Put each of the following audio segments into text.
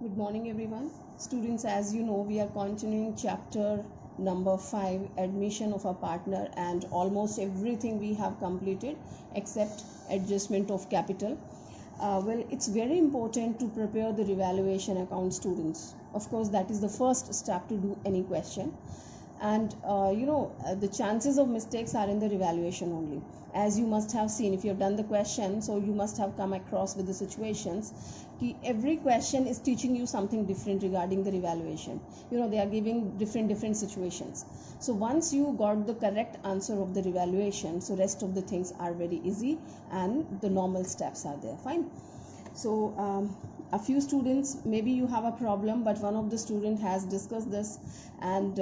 Good morning, everyone. Students, as you know, we are continuing chapter number 5, admission of a partner, and almost everything we have completed except adjustment of capital. Well, it's very important to prepare the revaluation account, students. Of course, that is the first step to do any question. And the chances of mistakes are in the revaluation only, as you must have seen if you have done the question. So you must have come across with the situations कि every question is teaching you something different regarding the revaluation. They are giving different situations. So once you got the correct answer of the revaluation, so rest of the things are very easy and the normal steps are there. Fine. So a few students, maybe you have a problem, but one of the student has discussed this, and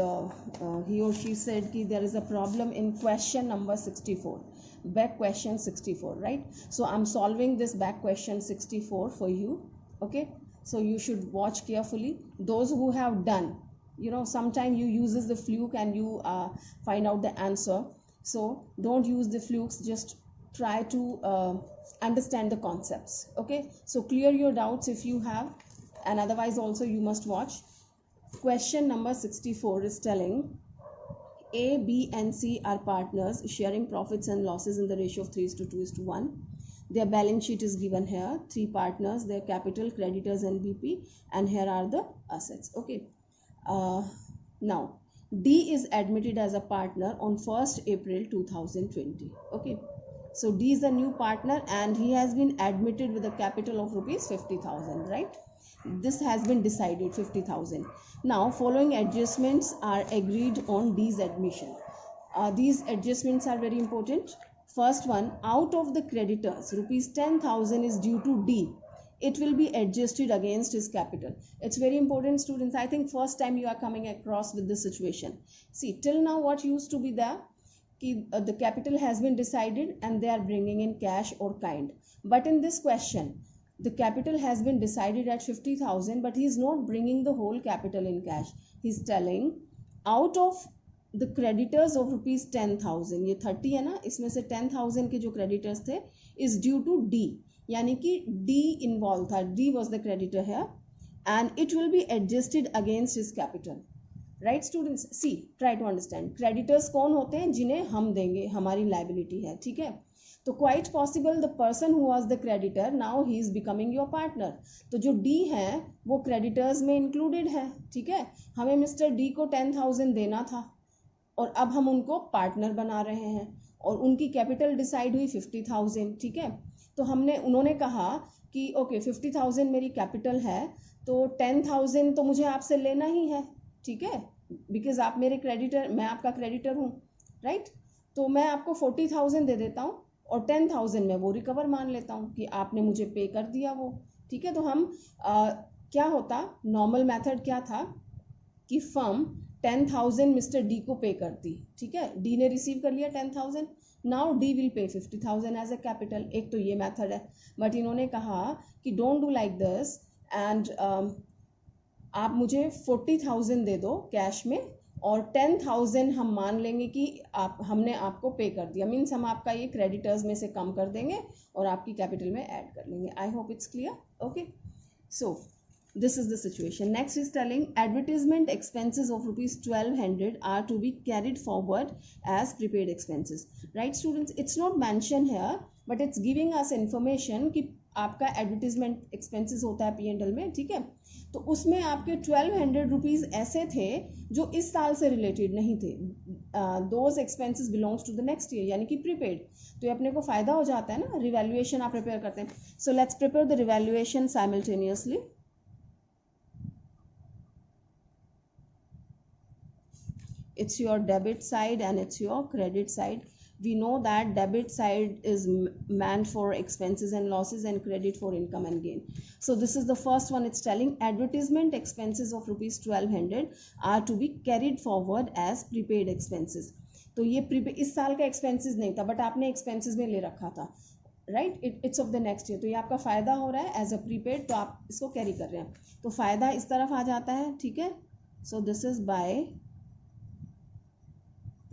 he or she said that there is a problem in question number 64, back question 64, right? So I'm solving this back question 64 for you. Okay, so you should watch carefully. Those who have done, sometimes you uses the fluke and you find out the answer. So don't use the flukes, just try to understand the concepts. Okay, so clear your doubts if you have, and otherwise also you must watch. Question number 64 is telling A, B and C are partners sharing profits and losses in the ratio of 3:2:1. Their balance sheet is given here. 3 partners, their capital, creditors and BP, and here are the assets. Okay, now D is admitted as a partner on 1st April 2020. Okay, so D is a new partner and he has been admitted with a capital of rupees 50,000, right? This has been decided, 50,000. Now following adjustments are agreed on D's admission. These adjustments are very important. First one, out of the creditors, rupees 10,000 is due to D. It will be adjusted against his capital. It's very important, students. I think first time you are coming across with this situation. See, till now what used to be there, the capital has been decided and they are bringing in cash or kind. But in this question, the capital has been decided at 50,000, but he is not bringing the whole capital in cash. He is telling out of the creditors of rupees 10,000, ये 30 है ना, इसमें से 10,000 के जो creditors थे is due to D, यानी कि D involved था, D was the creditor here, and it will be adjusted against his capital. Right students, see try to understand. Creditors कौन होते हैं? जिन्हें हम देंगे, हमारी लाइबिलिटी है. ठीक है, तो quite possible the person who was the creditor now he is becoming your partner. तो जो डी है वो क्रेडिटर्स में इंक्लूडेड है. ठीक है, हमें मिस्टर डी को 10,000 देना था और अब हम उनको पार्टनर बना रहे हैं और उनकी कैपिटल डिसाइड हुई 50,000. ठीक है, तो उन्होंने कहा कि ओके 50,000 मेरी कैपिटल है, तो 10,000 तो मुझे आपसे लेना ही है. ठीक है, बिकॉज आप मेरे क्रेडिटर, मैं आपका क्रेडिटर हूँ, राइट? तो मैं आपको 40,000 दे देता हूँ और 10,000 में वो रिकवर मान लेता हूँ कि आपने मुझे पे कर दिया वो. ठीक है, तो हम क्या होता, नॉर्मल मेथड क्या था कि फर्म 10,000 मिस्टर डी को पे करती. ठीक है, डी ने रिसीव कर लिया 10,000, now D will pay 50,000 as a capital. एक तो ये मेथड है, बट इन्होंने कहा कि don't do like this and आप मुझे 40,000 दे दो कैश में और 10,000 हम मान लेंगे कि हमने आपको पे कर दिया. मीन्स हम आपका ये क्रेडिटर्स में से कम कर देंगे और आपकी कैपिटल में ऐड कर लेंगे. I hope it's clear. Okay, so this is the situation. Next is telling advertisement expenses of rupees 1,200 are to be carried forward as prepaid expenses. Right students, it's not mentioned here but it's giving us information कि आपका advertisement expenses होता है P&L में. ठीक है, तो उसमें आपके 1,200 रुपीज़ ऐसे थे जो इस साल से रिलेटेड नहीं थे. Those expenses belongs to the next year, यानी कि प्रीपेड. तो ये अपने को फ़ायदा हो जाता है ना, रिवैल्यूएशन आप प्रिपेयर करते हैं. So let's prepare the revaluation simultaneously. It's your debit side and it's your credit side. We know that debit side is meant for expenses and losses and credit for income and gain. So this is the first one. It's telling advertisement expenses of rupees 1,200 are to be carried forward as prepaid expenses. तो ये prepaid इस साल का expenses नहीं था but आपने expenses में ले रखा था, right? It's of the next year. तो ये आपका फ़ायदा हो रहा है एज अ प्रीपेड, तो आप इसको कैरी कर रहे हैं, तो फ़ायदा इस तरफ आ जाता है. ठीक है, so this is by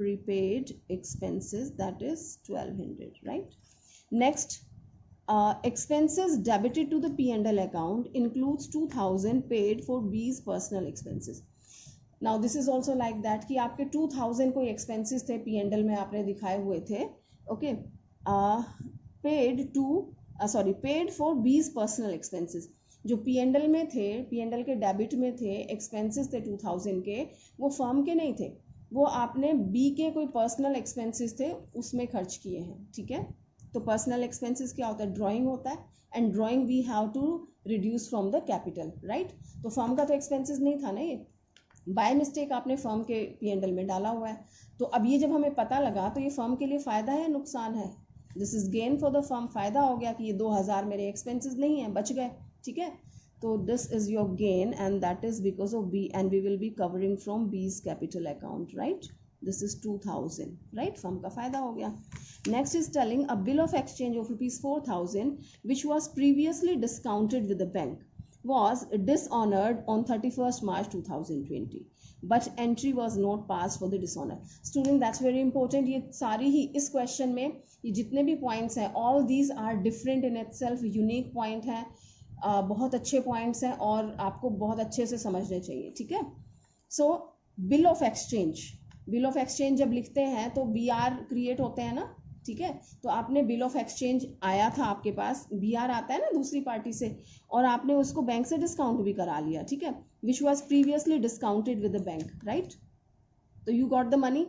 prepaid expenses, that is 1,200, right? Next, expenses debited to the P&L account includes 2000 paid for B's personal expenses. Now this is also like that कि आपके 2000 कोई expenses थे P&L में आपने दिखाए हुए थे, okay, paid for B's personal expenses. जो P&L में थे, P&L के डेबिट में थे, एक्सपेंसेस थे 2000 के, वो फर्म के नहीं थे, वो आपने बी के कोई पर्सनल एक्सपेंसेस थे उसमें खर्च किए हैं, ठीक है. तो पर्सनल एक्सपेंसेस क्या होता है, ड्राइंग होता है, and drawing we have to reduce from the capital, right. तो फर्म का तो एक्सपेंसेस नहीं था ना, ये बाय मिस्टेक आपने फर्म के P&L में डाला हुआ है. तो अब ये जब हमें पता लगा तो ये फर्म के लिए फ़ायदा है नुकसान है, this is gain for the firm. फ़ायदा हो गया कि ये 2000 मेरे एक्सपेंसेस नहीं है, बच गए, ठीक है. तो this is your gain and that is because of B and we will be covering from B's capital account, right. This is 2000, right. Firm का फायदा हो गया. Next is telling a bill of exchange of ₹4000 which was previously discounted with the bank was dishonored on 31st March 2020 but entry was not passed for the dishonor. Student, that's very important. ये सारी ही इस question में ये जितने भी points हैं, all these are different in itself, unique point हैं, बहुत अच्छे पॉइंट्स हैं और आपको बहुत अच्छे से समझने चाहिए, ठीक है. सो बिल ऑफ एक्सचेंज जब लिखते हैं तो BR क्रिएट होते हैं ना, ठीक है. तो आपने बिल ऑफ एक्सचेंज आया था आपके पास, BR आता है ना दूसरी पार्टी से, और आपने उसको बैंक से डिस्काउंट भी करा लिया, ठीक है, which was previously discounted with the bank, right. तो you got the money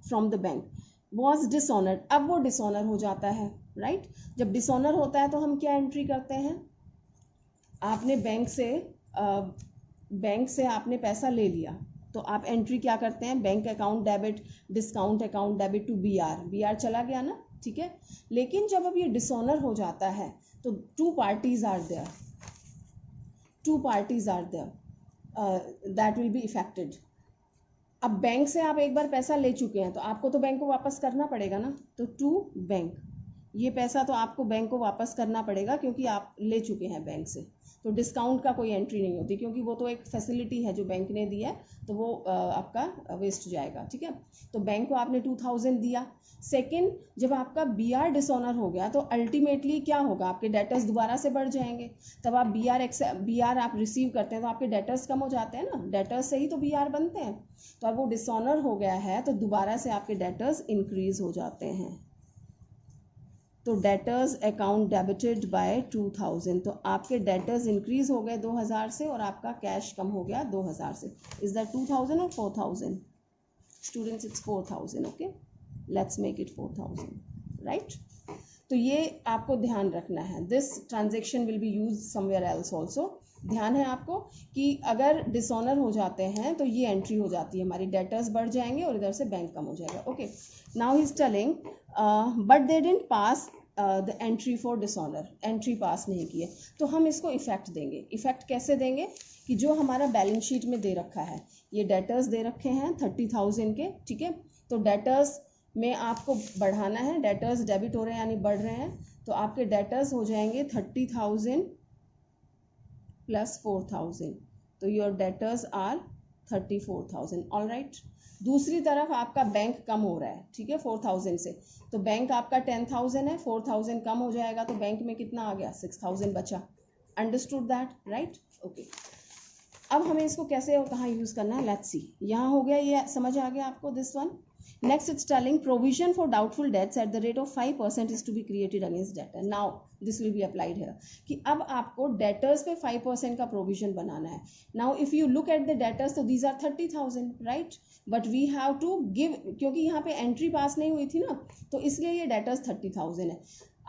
from the bank. Was dishonoured, अब वो डिसऑनर हो जाता है, राइट. जब डिसऑनर होता है तो हम क्या एंट्री करते हैं, आपने बैंक से आपने पैसा ले लिया तो आप एंट्री क्या करते हैं, bank account debit, discount account debit to BR चला गया ना, ठीक है. लेकिन जब अब ये डिसऑनर हो जाता है तो two parties are there that will be affected. अब बैंक से आप एक बार पैसा ले चुके हैं तो आपको तो बैंक को वापस करना पड़ेगा ना, तो टू बैंक, ये पैसा तो आपको बैंक को वापस करना पड़ेगा क्योंकि आप ले चुके हैं बैंक से. तो डिस्काउंट का कोई एंट्री नहीं होती क्योंकि वो तो एक फैसिलिटी है जो बैंक ने दिया है, तो वो आपका वेस्ट जाएगा, ठीक है. तो बैंक को आपने 2000 दिया. सेकंड, जब आपका BR डिसऑनर हो गया तो अल्टीमेटली क्या होगा, आपके डेटर्स दोबारा से बढ़ जाएंगे. तब आप BR आप रिसीव करते हैं तो आपके डेटर्स कम हो जाते हैं ना, डेटर्स से ही तो BR बनते हैं. तो अब वो डिसऑनर हो गया है तो दोबारा से आपके डेटर्स इंक्रीज हो जाते हैं. तो डेटर्स अकाउंट डेबिटेड बाय 2000, तो आपके डेटर्स इंक्रीज हो गए 2000 से और आपका कैश कम हो गया 2000 से. इज दैट 2000 और 4000? Students, it's 4000, okay. Let's make it 4000, right. तो ये आपको ध्यान रखना है. This transaction will be use somewhere else also. ध्यान है आपको कि अगर डिसऑनर हो जाते हैं तो ये एंट्री हो जाती है, हमारी डेटर्स बढ़ जाएंगे और इधर से बैंक कम हो जाएगा, okay. Now he is telling but they didn't pass the entry for dishonour, entry पास नहीं किए, तो हम इसको इफेक्ट देंगे. इफेक्ट कैसे देंगे कि जो हमारा बैलेंस शीट में दे रखा है, ये डेटर्स दे रखे हैं 30,000 के, ठीक है. तो डेटर्स में आपको बढ़ाना है, डेटर्स डेबिट हो रहे हैं यानी बढ़ रहे हैं, तो आपके डेटर्स हो जाएंगे 30,000 प्लस 4,000, तो your debtors are 34,000, all right. दूसरी तरफ आपका बैंक कम हो रहा है, ठीक है, 4,000 से, तो बैंक आपका 10,000 है, 4,000 कम हो जाएगा तो बैंक में कितना आ गया, 6,000 बचा. Understood that, right, okay. अब हमें इसको कैसे और कहाँ यूज़ करना है, लेट्स सी. यहाँ हो गया, ये समझ आ गया आपको, this one. Next, it's telling provision for doubtful debts at the rate of 5% is to be created against debtor. Now, this will be applied here. कि अब आपको debtors पे 5% का provision बनाना है. Now, if you look at the debtors, तो these are 30,000, right? But we have to give, क्योंकि यहाँ पे entry pass नहीं हुई थी ना, तो इसलिए ये debtors 30,000 है.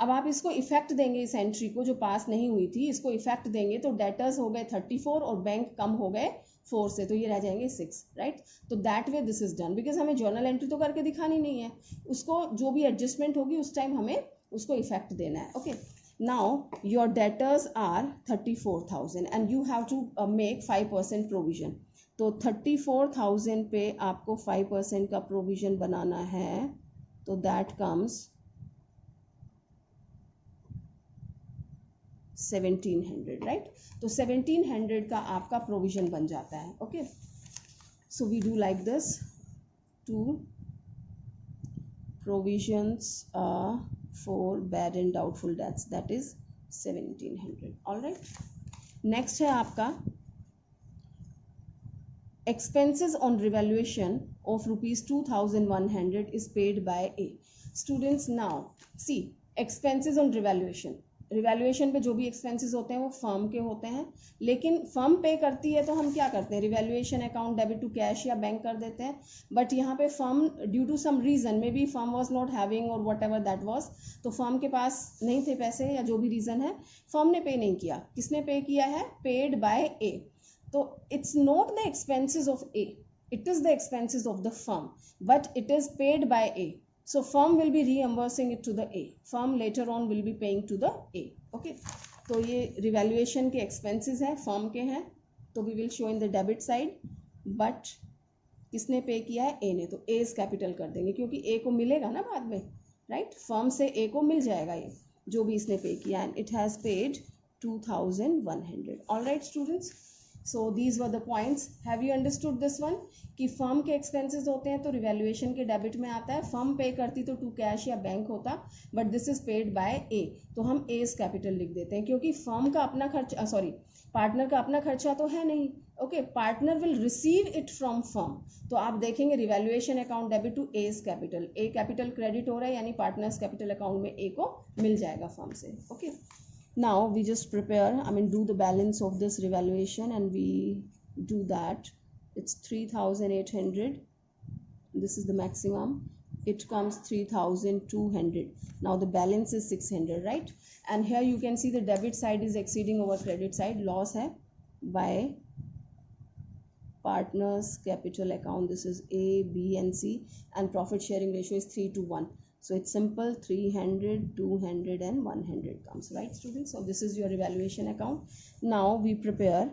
अब आप इसको इफेक्ट देंगे, इस एंट्री को जो पास नहीं हुई थी इसको इफेक्ट देंगे, तो डेटर्स हो गए 34 और बैंक कम हो गए 4 से, तो ये रह जाएंगे 6, राइट. तो that way this is done, because हमें जर्नल एंट्री तो करके दिखानी नहीं है, उसको जो भी एडजस्टमेंट होगी उस टाइम हमें उसको इफेक्ट देना है, okay. Now your debtors are 34,000 and you have to make 5% provision. तो 34,000 पे आपको 5% का प्रोविजन बनाना है, तो दैट कम्स 1700, राइट. तो 1700 का आपका प्रोविजन बन जाता है, okay. So we do like this, to provisions for bad and doubtful debts, that is 1700. All right, next है आपका expenses on revaluation of rupees 2100 is paid by A. Students, now see, expenses on revaluation, revaluation पे जो भी expenses होते हैं वो firm के होते हैं, लेकिन फर्म पे करती है तो हम क्या करते हैं, revaluation account debit to cash या बैंक कर देते हैं. बट यहाँ पे firm due to some reason, maybe firm was not having और वट एवर दैट वॉज, तो फर्म के पास नहीं थे पैसे या जो भी रीजन है, फर्म ने पे नहीं किया. किसने पे किया है, पेड बाय ए. तो it's not the expenses of A, it is the expenses of the firm, but it is paid by A. So firm will be reimbursing it to the A. Firm later on will be paying to the A. Okay. तो ये revaluation के expenses हैं, firm के हैं, तो we will show in the debit side. But किसने पे किया है, A ने, तो A's capital कर देंगे क्योंकि A को मिलेगा ना बाद में, right? Firm से A को मिल जाएगा ये जो भी इसने पे किया, and it has paid 2100. All right students. So these were the points. Have you understood this one? कि फर्म के एक्सपेंसेस होते हैं तो रिवैल्यूएशन के डेबिट में आता है, फर्म पे करती तो टू कैश या बैंक होता, but this is paid by a, तो हम एज कैपिटल लिख देते हैं क्योंकि फर्म का अपना खर्चा, सॉरी पार्टनर का अपना खर्चा तो है नहीं. Okay, partner will receive it from firm. तो आप देखेंगे revaluation account debit to A's capital, A capital credit हो रहा है यानी पार्टनर्स कैपिटल अकाउंट में ए को मिल जाएगा फर्म से. Okay, now we just prepare, do the balance of this revaluation, and we do that. It's 3800. This is the maximum. It comes 3200. Now the balance is 600, right? And here you can see the debit side is exceeding over credit side. Loss hai by partners capital account. This is A, B and C, and profit sharing ratio is 3:1. So it's simple, 300, 200 and 100 comes, right students? So this is your evaluation account. Now we prepare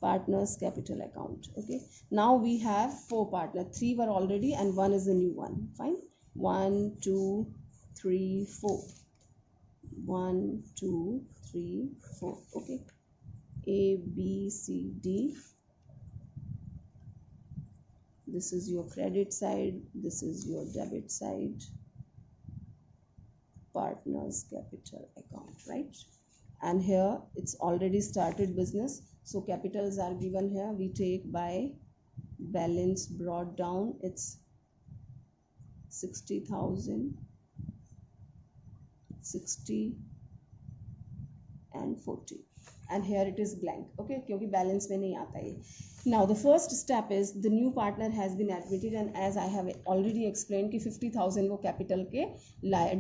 partners capital account. Okay, now we have 4 partners, 3 were already and 1 is the new one. Fine, 1 2 3 4, 1 2 3 4. Okay, A B C D. This is your credit side, this is your debit side, partners capital account, right? And here it's already started business, so capitals are given here. We take by balance brought down, it's 60,000, 60 and 40, and here it is blank. Okay, क्योंकि balance में नहीं आता है. Now the first step is the new partner has been admitted, and as I have already explained कि 50,000 वो capital के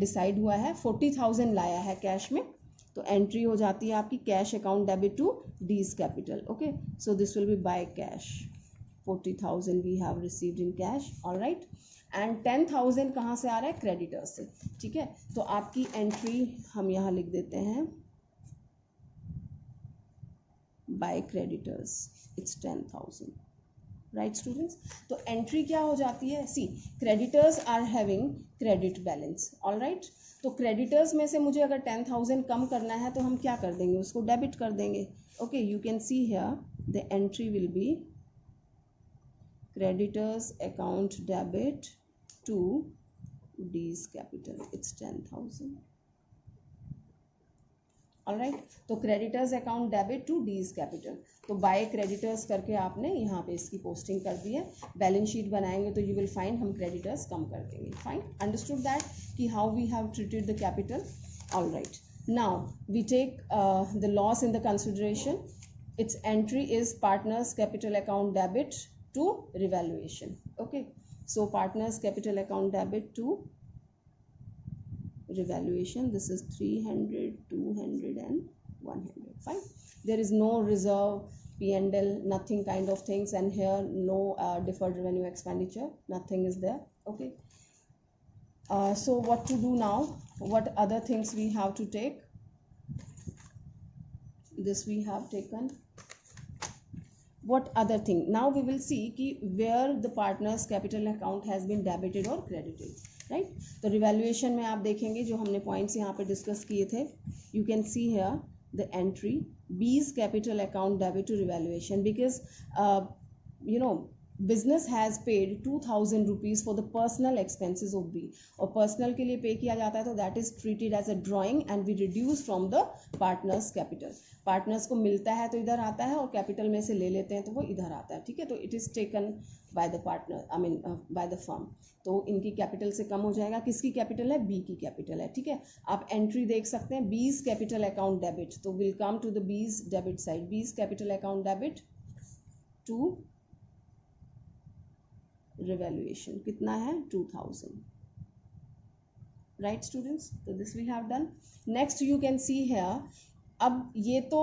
decide हुआ है, 40,000 लाया है cash में, तो entry हो जाती है आपकी cash account debit to D's capital. Okay, so this will be by cash. 40,000 we have received in cash. All right, and 10,000 कहाँ से आ रहा है, creditors से. ठीक है, तो आपकी entry हम यहाँ लिख देते हैं by creditors. It's 10,000, right students? तो entry क्या हो जाती है, see creditors are having credit balance. all right, तो creditors में से मुझे अगर 10,000 कम करना है तो हम क्या कर देंगे, उसको डेबिट कर देंगे. okay, you can see here the entry will be creditors account debit to D's capital. It's 10,000. All right, तो creditors account debit to D's capital, तो बाय क्रेडिटर्स करके आपने यहाँ पे इसकी पोस्टिंग कर दी है. बैलेंस शीट बनाएंगे तो यू विल फाइंड हम क्रेडिटर्स कम कर देंगे. फाइन, अंडरस्टूड दैट कि how we have treated the capital. All right, now we take the loss in the consideration. It's entry is partners capital account debit to revaluation. Okay, so partners capital account debit to revaluation. This is 300, 200 and 100. Fine, there is no reserve, P&L, nothing kind of things, and here no deferred revenue expenditure, nothing is there. Okay, so what to do now, what other things we have to take. This we have taken. What other thing, now we will see कि where the partners capital account has been debited or credited. Right, तो revaluation में आप देखेंगे जो हमने points यहाँ पे discuss किए थे. You can see here the entry B's capital account debit to revaluation, because you know business has paid 2000 rupees for the personal expenses of B, और personal के लिए पे किया जाता है तो that is treated as a drawing and we reduce from the partners capital. partners को मिलता है तो इधर आता है और capital में से ले लेते हैं तो वो इधर आता है, ठीक है. तो it is taken by the partner, I mean by the firm. तो इनकी कैपिटल से कम हो जाएगा. किसकी कैपिटल है? बी की कैपिटल है, ठीक है. आप एंट्री देख सकते हैं, बीज कैपिटल अकाउंट डेबिट, तो will come to the B's debit side. B's capital account debit to revaluation कितना है? 2000. राइट स्टूडेंट्स, तो this we have done. Next you can see here, अब ये तो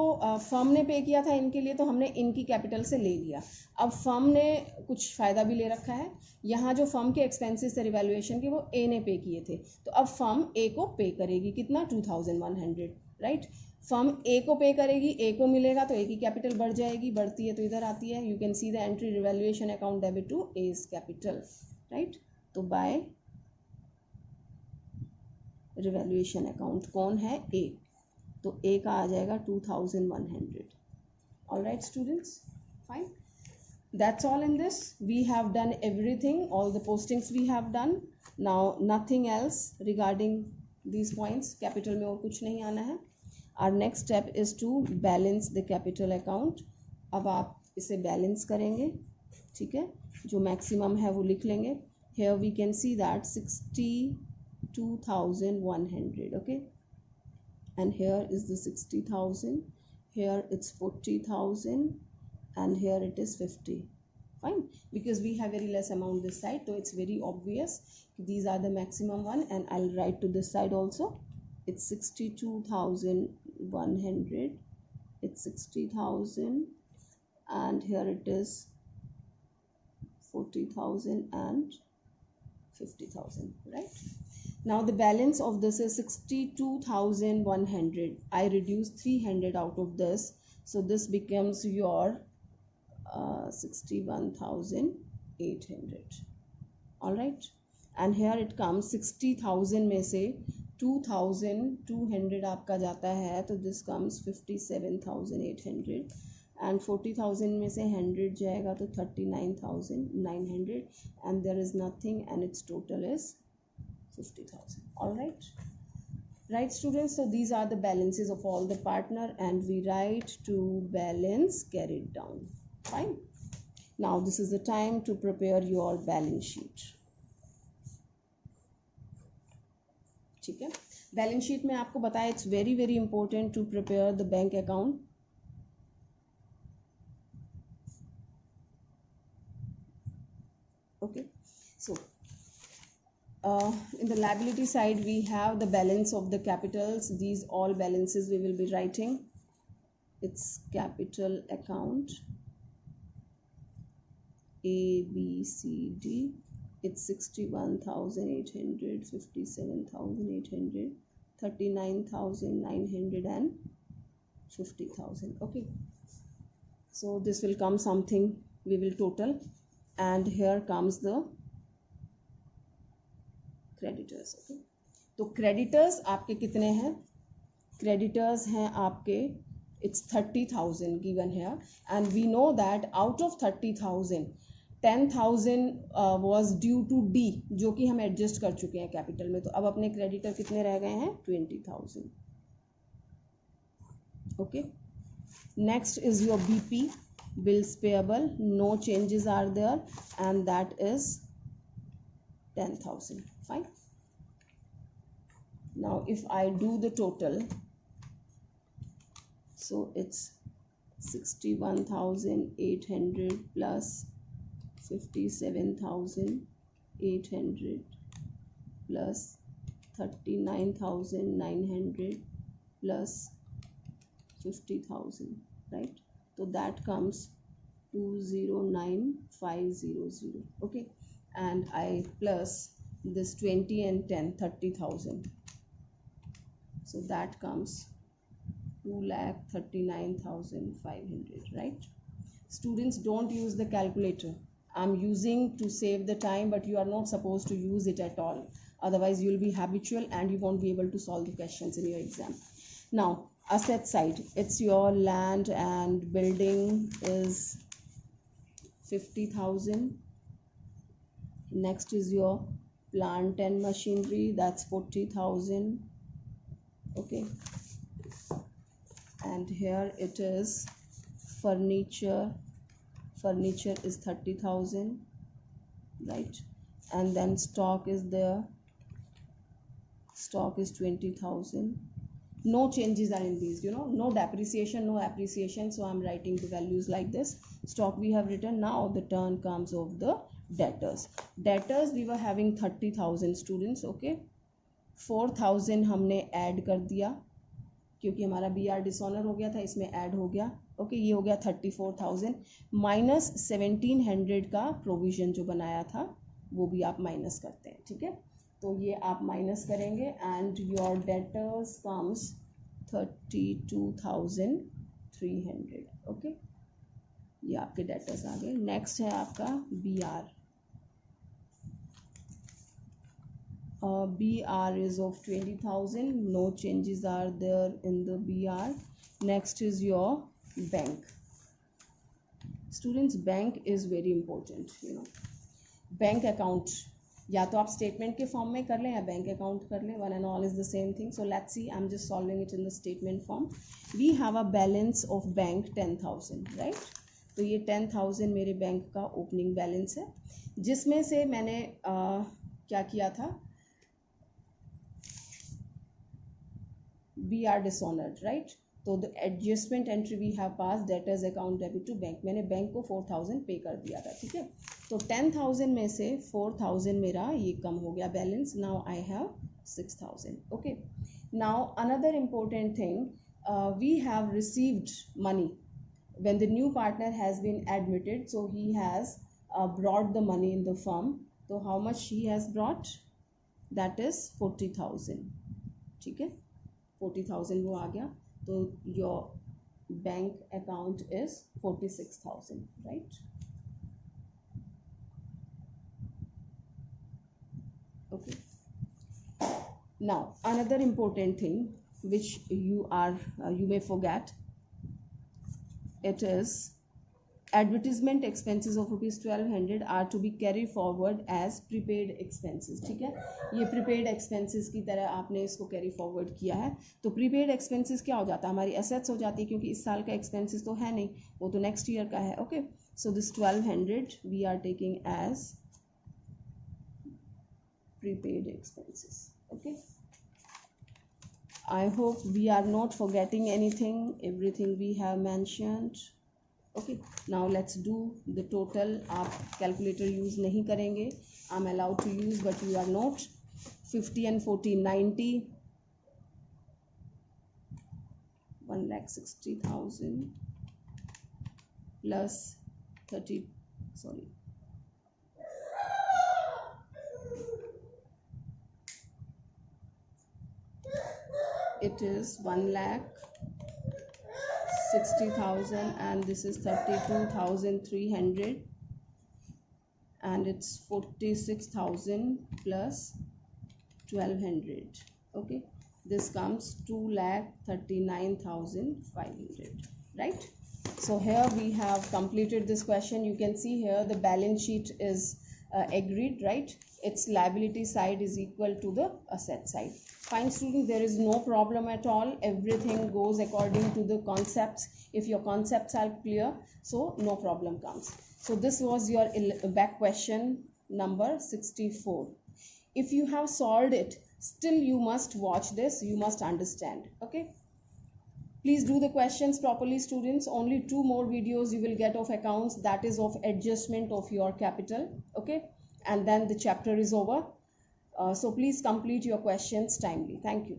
फर्म ने पे किया था इनके लिए तो हमने इनकी कैपिटल से ले लिया. अब फर्म ने कुछ फ़ायदा भी ले रखा है. यहाँ जो फर्म के एक्सपेंसेस थे रिवैल्यूएशन के वो ए ने पे किए थे, तो अब फर्म ए को पे करेगी कितना? 2100. राइट, फर्म ए को पे करेगी, ए को मिलेगा तो ए की कैपिटल बढ़ जाएगी, बढ़ती है तो इधर आती है. You can see the entry revaluation account debit to A's capital. Right, तो बाय रिवैल्यूएशन अकाउंट कौन है? ए, तो ए का आ जाएगा 2100. All right students, fine. That's all in this. We have done everything, all the postings we have done. Now nothing else regarding these points. Capital में और कुछ नहीं आना है. Our next step is to balance the capital account. अब आप इसे balance करेंगे, ठीक है. जो मैक्सिमम है वो लिख लेंगे. Here we can see that 62,100. Okay, and here is the 60,000. Here it's 40,000. And here it is 50. Fine, because we have very less amount this side, so it's very obvious these are the maximum one. And I'll write to this side also. It's 62,100. It's 60,000, and here it is 40,000 and 50,000. Right, now the balance of this is 62,100. I reduce 300 out of this, so this becomes your 61,800. all right, and here it comes 60,000 में से 2,200 आपका जाता है तो this comes 57,800, and 40,000 में से 100 जाएगा तो 39,900, and there is nothing, and its total is 50,000. all right, right students, so these are the balances of all the partner, and we write to balance carried down. Fine. Now this is the time to prepare your balance sheet. ठीक है, balance sheet में आपको बताया it's very very important to prepare the bank account. Okay, so in the liability side we have the balance of the capitals. These all balances we will be writing. It's capital account A, B, C, D. It's 61,800, 57,800, 39,900 and 50,000. Okay, so this will come something we will total, and here comes the creditors. Okay, तो creditors आपके कितने हैं? Creditors हैं आपके, it's 30,000 given here, and we know that out of 30,000 10,000 was due to D, जो कि हम adjust कर चुके हैं कैपिटल में. तो अब अपने क्रेडिटर कितने रह गए हैं? 20,000. Okay, next is your BP, bills payable. No changes are there, and that is 10,000. Fine. Now if I do the total, so it's 61,800 plus 57,800 plus 39,900 plus 50,000, right? So that comes 209,500. Okay, and I plus this 20 and 10, 30,000. So that comes 2,39,500, right? Students, don't use the calculator. I'm using to save the time, but you are not supposed to use it at all. Otherwise, you will be habitual and you won't be able to solve the questions in your exam. Now, asset side, it's your land and building is 50,000. Next is your plant and machinery, that's 40,000. Okay, and here it is furniture is 30,000, right? And then stock is there, stock is 20,000. No changes are in these, no depreciation, no appreciation, so I'm writing the values like this. Stock we have written. Now the turn comes of the debtors. We were having 30,000 students. Okay, 4,000 हमने add कर दिया क्योंकि हमारा BR dishonour हो गया था, इसमें add हो गया. ओके, ये हो गया 34,000 माइनस 1,700 का प्रोविजन जो बनाया था वो भी आप माइनस करते हैं. ठीक है, तो ये आप माइनस करेंगे and your debtors comes 32,300. Okay, ये आपके डेटर्स आ गए. नेक्स्ट है आपका BR. BR is of 20,000. No changes are there in the BR. Next is your bank. Students, bank is very important. Bank account या तो आप स्टेटमेंट के फॉर्म में कर लें या बैंक अकाउंट कर लें. One and all is the same thing. So let's see, I am just solving it in the statement form. We have a balance of bank 10,000, right? तो ये 10,000 मेरे बैंक का ओपनिंग बैलेंस है, जिसमें से मैंने क्या किया था, वी आर डिसऑनर्ड, राइट? तो the adjustment entry we have pass debtors account debit to bank. मैंने बैंक को 4,000 पे कर दिया था. ठीक है, तो 10,000 में से 4,000 मेरा ये कम हो गया balance. Now I have 6,000. Okay, now another important thing, we have received money when the new partner has been admitted, so he has brought the money in the firm. So how much he has brought? That is 40,000. ठीक है, 40,000 वो आ गया. तो your bank account is 46,000, right? Okay, now another important thing which you may forget, it is advertisement expenses of rupees 1,200 are to be carried forward as prepaid expenses. ठीक है, ये prepaid expenses की तरह आपने इसको carry forward किया है. तो prepaid expenses क्या हो जाता है, हमारी assets हो जाती है, क्योंकि इस साल का expenses तो है नहीं, वो तो next year का है. Okay, so this 1,200 we are taking as prepaid expenses. Okay, I hope we are not forgetting anything. Everything we have mentioned. Okay, now let's do the total. आप calculator use नहीं करेंगे, I'm allowed to use but you are not. 50 and 40, 90. 1,60,000 plus 30. Sorry. It is 1,60,000 and this is 32,300 and it's 46,000 plus 1,200. Okay, this comes 2,39,500, right? So here we have completed this question. You can see here the balance sheet is agreed, right? Its liability side is equal to the asset side. Fine students, there is no problem at all. Everything goes according to the concepts. If your concepts are clear, so no problem comes. So this was your back question number 64. If you have solved it, still you must watch this, you must understand. Okay, please do the questions properly students. Only 2 more videos you will get of accounts, that is of adjustment of your capital. Okay, and then the chapter is over. So please complete your questions timely. Thank you.